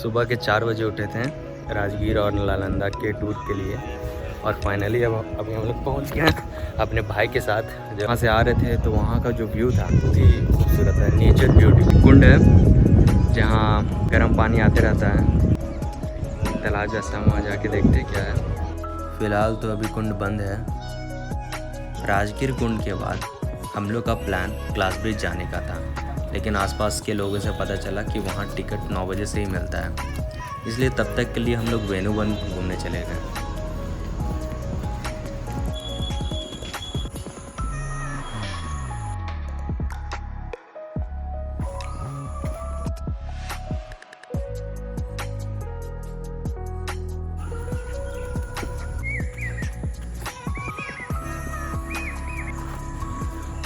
सुबह के 4 बजे उठे थे राजगीर और नालंदा के टूर के लिए और फाइनली अभी हम लोग पहुँच गए हैं अपने भाई के साथ। जहाँ से आ रहे थे तो वहाँ का जो व्यू था बहुत ही खूबसूरत है, नेचर ब्यूटी। कुंड है जहाँ गर्म पानी आते रहता है, तालाब जैसा, वहाँ जाके देखते क्या है। फ़िलहाल तो अभी कुंड बंद है। राजगीर कुंड के बाद हम लोग का प्लान ग्लास ब्रिज जाने का था, लेकिन आसपास के लोगों से पता चला कि वहाँ टिकट 9 बजे से ही मिलता है, इसलिए तब तक के लिए हम लोग वेणुवन घूमने चले गए।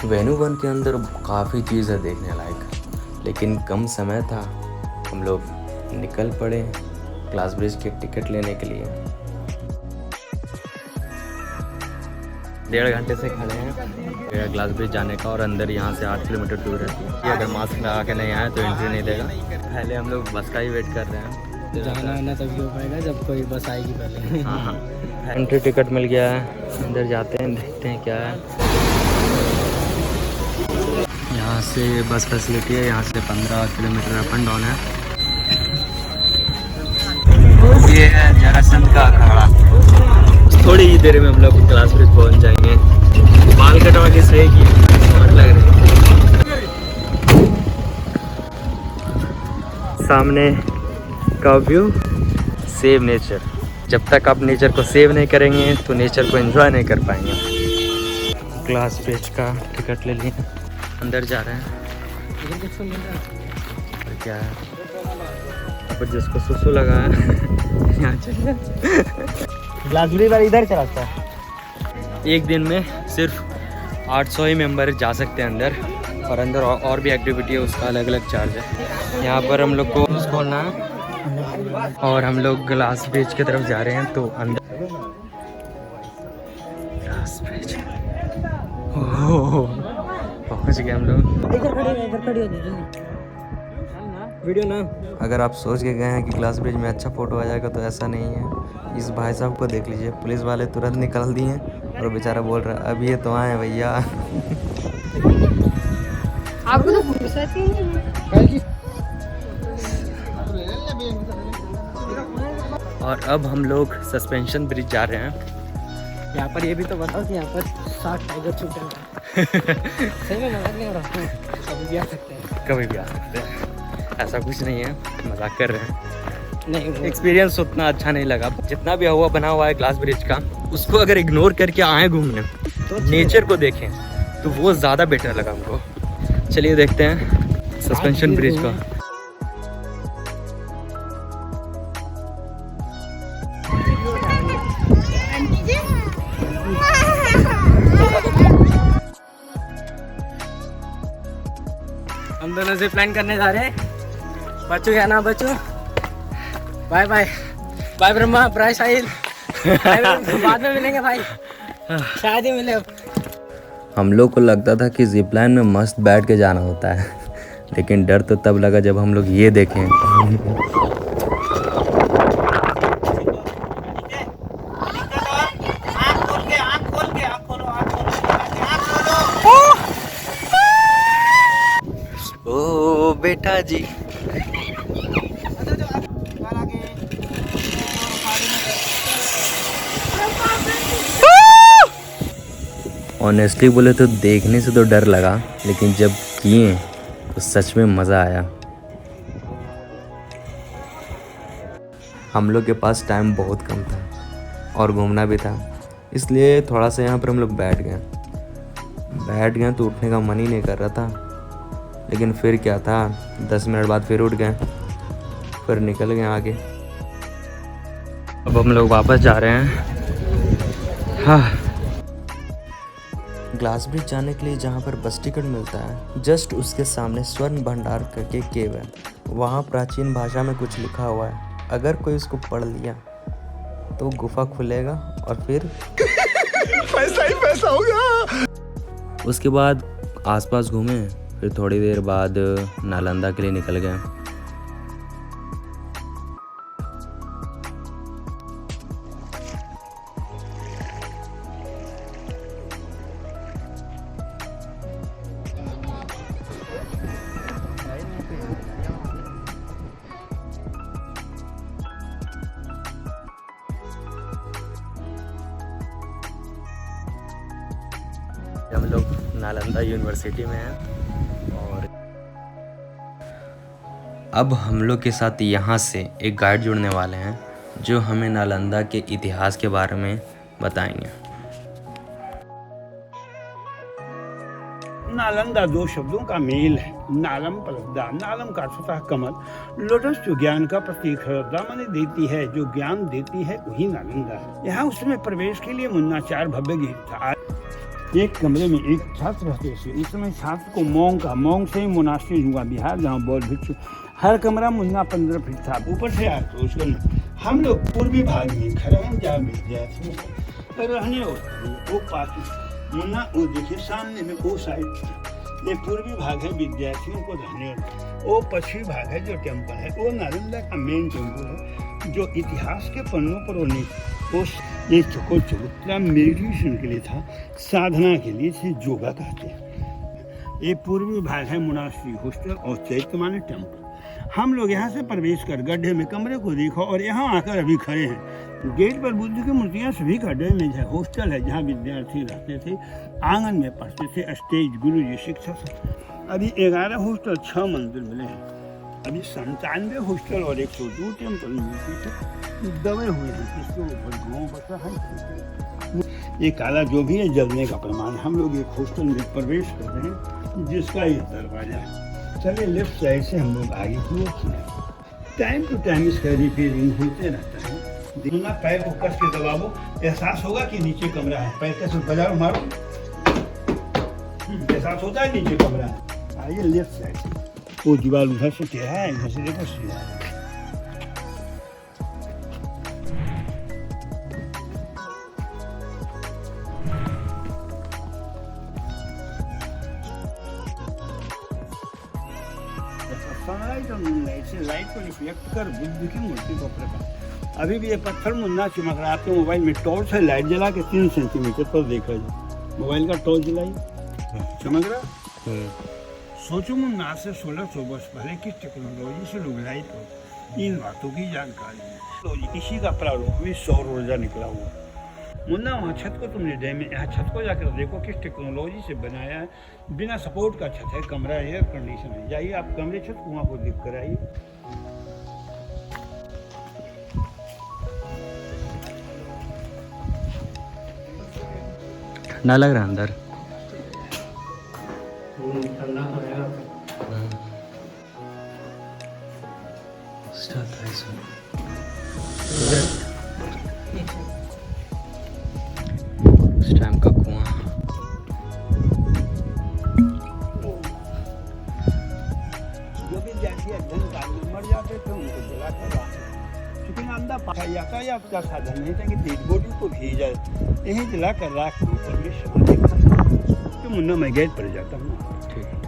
वेणुवन के अंदर काफ़ी चीज़ है देखने लायक, लेकिन कम समय था। हम लोग निकल पड़े ग्लास ब्रिज के टिकट लेने के लिए। 1.5 घंटे से खड़े हैं ग्लास ब्रिज जाने का, और अंदर यहाँ से 8 किलोमीटर दूर है। अगर मास्क लगा के नहीं आए तो एंट्री नहीं देगा। पहले हम लोग बस का ही वेट कर रहे हैं। जाना आना तभी हो पाएगा जब कोई बस आएगी पहले। हाँ, एंट्री टिकट मिल गया है। अंदर जाते हैं, देखते हैं क्या है। यहाँ से बस फैसिलिटी है, यहाँ से 15 किलोमीटर अप एंड डाउन है। ये है जरासंध का अखाड़ा। थोड़ी ही देर में हम लोग ग्लास ब्रिज पहुँच जाएंगे। बाल कटवा के सही की स्मार्ट लग रही है। सामने का व्यू, सेव नेचर। जब तक आप नेचर को सेव नहीं करेंगे तो नेचर को एंजॉय नहीं कर पाएंगे। ग्लास ब्रिज का टिकट ले लिए, अंदर जा रहे हैं। और क्या है, पर जिसको सुसु लगा है यहाँ चले। ग्लास ब्रिज वाला इधर चलाता है। एक दिन में सिर्फ 800 ही मेंबर जा सकते हैं अंदर, और अंदर और भी एक्टिविटी है, उसका अलग अलग चार्ज है। यहाँ पर हम लोग को खोलना है और हम लोग ग्लास ब्रिज की तरफ जा रहे हैं। तो अंदर ग्लास ब्रिज पहुँच गए हम लोग। वीडियो ना, अगर आप सोच के गए हैं कि ग्लास ब्रिज में अच्छा फोटो आ जाएगा तो ऐसा नहीं है। इस भाई साहब को देख लीजिए, पुलिस वाले तुरंत निकाल दिए और बेचारा बोल रहा है अभी ये तो आए भैया। आपको और अब हम लोग सस्पेंशन ब्रिज जा रहे हैं। यहाँ पर ये भी तो बताओ कि यहाँ पर 60 टाइगर छूटे हैं। सही में मजाक नहीं हो रहा, कभी भी आ सकते हैं। कभी भी आ सकते हैं, ऐसा कुछ नहीं है, मजाक कर रहे हैं। नहीं, एक्सपीरियंस उतना अच्छा नहीं लगा। जितना भी हुआ बना हुआ है ग्लास ब्रिज का, उसको अगर इग्नोर करके आए घूमने तो नेचर को देखें तो वो ज़्यादा बेटर लगा हमको। चलिए देखते हैं सस्पेंशन ब्रिज का। हम दोनों से प्लान करने जा रहे हैं। बच्चों क्या नाम, बच्चों bye bye. Bye Brahma, bye Sahil. बाद में मिलेंगे भाई, शायद ही मिले। हम लोग को लगता था कि जिप लाइन में मस्त बैठ के जाना होता है, लेकिन डर तो तब लगा जब हम लोग ये देखें। ओ बेटा जी, ऑनेस्टली बोले तो देखने से तो डर लगा, लेकिन जब किए तो सच में मज़ा आया। हम लोग के पास टाइम बहुत कम था और घूमना भी था, इसलिए थोड़ा सा यहाँ पर हम लोग बैठ गए तो उठने का मन ही नहीं कर रहा था। लेकिन फिर क्या था, 10 मिनट बाद फिर उठ गए, फिर निकल गए आगे। अब हम लोग वापस जा रहे हैं। हाँ, ग्लास ब्रिज जाने के लिए जहाँ पर बस टिकट मिलता है, जस्ट उसके सामने स्वर्ण भंडार करके केव है। वहाँ प्राचीन भाषा में कुछ लिखा हुआ है, अगर कोई उसको पढ़ लिया तो गुफा खुलेगा और फिर पैसा ही पैसा होगा। उसके बाद आसपास घूमे, फिर थोड़ी देर बाद नालंदा के लिए निकल गए। हम लोग नालंदा यूनिवर्सिटी में हैं और अब हम लोग के साथ यहाँ से एक गाइड जुड़ने वाले हैं जो हमें नालंदा के इतिहास के बारे में बताएंगे। नालंदा दो शब्दों का मेल है। नालम पलकदा, नालम का अर्थ होता है कमल, लोटस जो ज्ञान का प्रतीक है, दामन देती है, जो ज्ञान देती है वही नालंदा है। यहाँ उसमें प्रवेश के लिए मुन्ना 4 भव्य गेट था। एक कमरे में एक छात्र रहते थे। उस समय छात्र को मोंग से ही मोनास्ट्री हुआ बिहार, जहाँ बौद्ध भिक्षु। हर कमरा मुन्ना 15 फीट था। ऊपर से आते उसको हम लोग पूर्वी भाग में खड़े हैं जहाँ विद्यार्थी रहने वो पास मुन्ना वो देखिए सामने में वो साइड ये पूर्वी भाग है विद्यार्थियों को रहने, वो पश्चिमी भाग है जो टेम्पल है, वो नालंदा का मेन टेम्पल है जो इतिहास के पन्नों पर ये चबूतरा मेडिटेशन के लिए था, साधना के लिए इसे योगा कहते हैं। ये पूर्वी भाग है मोनास्ट्री, हॉस्टल और चैत्य माने टेम्पल। हम लोग यहाँ से प्रवेश कर गड्ढे में कमरे को देखा और यहाँ आकर अभी खड़े हैं। गेट पर बुद्ध की मूर्तियाँ सभी गड्ढे में है। हॉस्टल है जहाँ विद्यार्थी रहते थे, आंगन में पढ़ते थे, स्टेज गुरु जी शिक्षक। अभी 11 हॉस्टल 6 मंदिर मिले हैं। अभी 97 हॉस्टल और 102 टेम्पल मिलती थे दबे हुए हैं। इसके ऊपर गाँव बसा है। ये काला जो भी है जलने का प्रमाण। हम लोग एक हॉस्टल में प्रवेश कर रहे हैं जिसका ये दरवाजा है। चलिए लेफ्ट साइड से हम लोग आगे की ओर चले। टाइम टू टाइम इसका रिपेयरिंग होते रहता है। देखना पैर को कस के दबाओ, एहसास होगा कि नीचे कमरा है। पैर कैसे बजाओ मारो, एहसास होता है नीचे कमरा है। आइए लेफ्ट साइड से, वो दीवार उधर से टेढ़ा है, इधर से देखो सीधा है। सनलाइट और मूनलाइट से लाइट को रिफ्लेक्ट कर बुद्ध की मूर्ति को प्रकाश। अभी भी ये पत्थर मुन्ना चमक रहा है। आपके मोबाइल में टॉर्च है, लाइट जला के 3 सेंटीमीटर पर देखा जाए। मोबाइल का टॉर्च जलाई चमक रहा। सोचो मुन्ना से 1600 वर्ष पहले किस टेक्नोलॉजी से लोग लाइट हो, इन बातों की जानकारी है। तो इसी का प्रारूप में सौर ऊर्जा निकला हुआ। मुन्ना वहाँ छत को तुमने डैम में, यहाँ छत को जाकर देखो किस टेक्नोलॉजी से बनाया है। बिना सपोर्ट का छत है, कमरा एयर कंडीशन है। जाइए आप कमरे छत कुआं को देख कर आइए। ठंडा लग रहा है अंदर। ठंडा तो रहेगा। उस टाइम का कुआं। जो भी जाति अध्ययन काल में मर जाते थे उनको जला कर लेकिन अंदर यातायात का साधन नहीं था कि डेड बॉडी को भेजा यही जला कर राख तो मुन्ना मैं गेट पर जाता हूँ। ठीक है,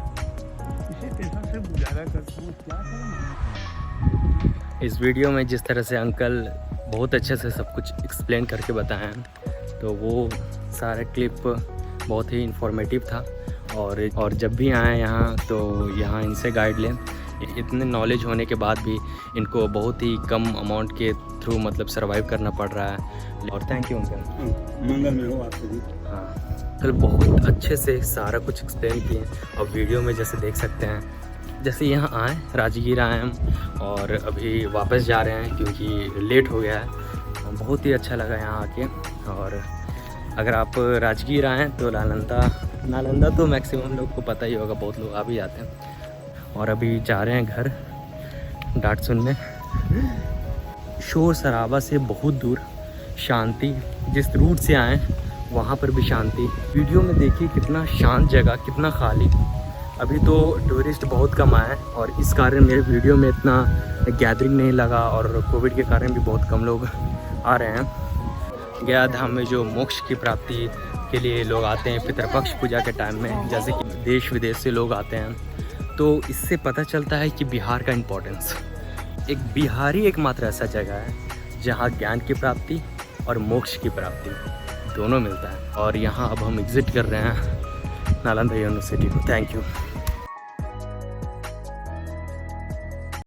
इसे पैसा से गुजारा करता हूँ, क्या करूँ। इस वीडियो में जिस तरह से अंकल बहुत अच्छे से सब कुछ एक्सप्लेन करके बताए हैं, तो वो सारा क्लिप बहुत ही इंफॉर्मेटिव था। और जब भी आए यहाँ तो यहाँ इनसे गाइड लें। इतने नॉलेज होने के बाद भी इनको बहुत ही कम अमाउंट के थ्रू मतलब सर्वाइव करना पड़ रहा है। और थैंक यू अंकल। मंगल में हो आपसे भी। हाँ, कल बहुत अच्छे से सारा कुछ एक्सप्लेन किए और वीडियो में जैसे देख सकते हैं। जैसे यहाँ आए, राजगीर आए हम और अभी वापस जा रहे हैं क्योंकि लेट हो गया है। बहुत ही अच्छा लगा यहाँ आके। और अगर आप राजगीर आएँ तो नालंदा तो मैक्सिमम लोग को पता ही होगा, बहुत लोग आ भी जाते हैं। और अभी जा रहे हैं घर डांट सुनने। शोर शराबा से बहुत दूर शांति, जिस रूट से आए वहाँ पर भी शांति। वीडियो में देखिए कितना शांत जगह, कितना खाली। अभी तो टूरिस्ट बहुत कम आए और इस कारण मेरे वीडियो में इतना गैदरिंग नहीं लगा और कोविड के कारण भी बहुत कम लोग आ रहे हैं। गया धाम में जो मोक्ष की प्राप्ति के लिए लोग आते हैं पितृपक्ष पूजा के टाइम में, जैसे कि देश विदेश से लोग आते हैं, तो इससे पता चलता है कि बिहार का इम्पोर्टेंस। एक बिहारी एकमात्र ऐसा जगह है जहाँ ज्ञान की प्राप्ति और मोक्ष की प्राप्ति दोनों मिलता है। और यहाँ अब हम एग्ज़िट कर रहे हैं नालंदा यूनिवर्सिटी को। Thank you.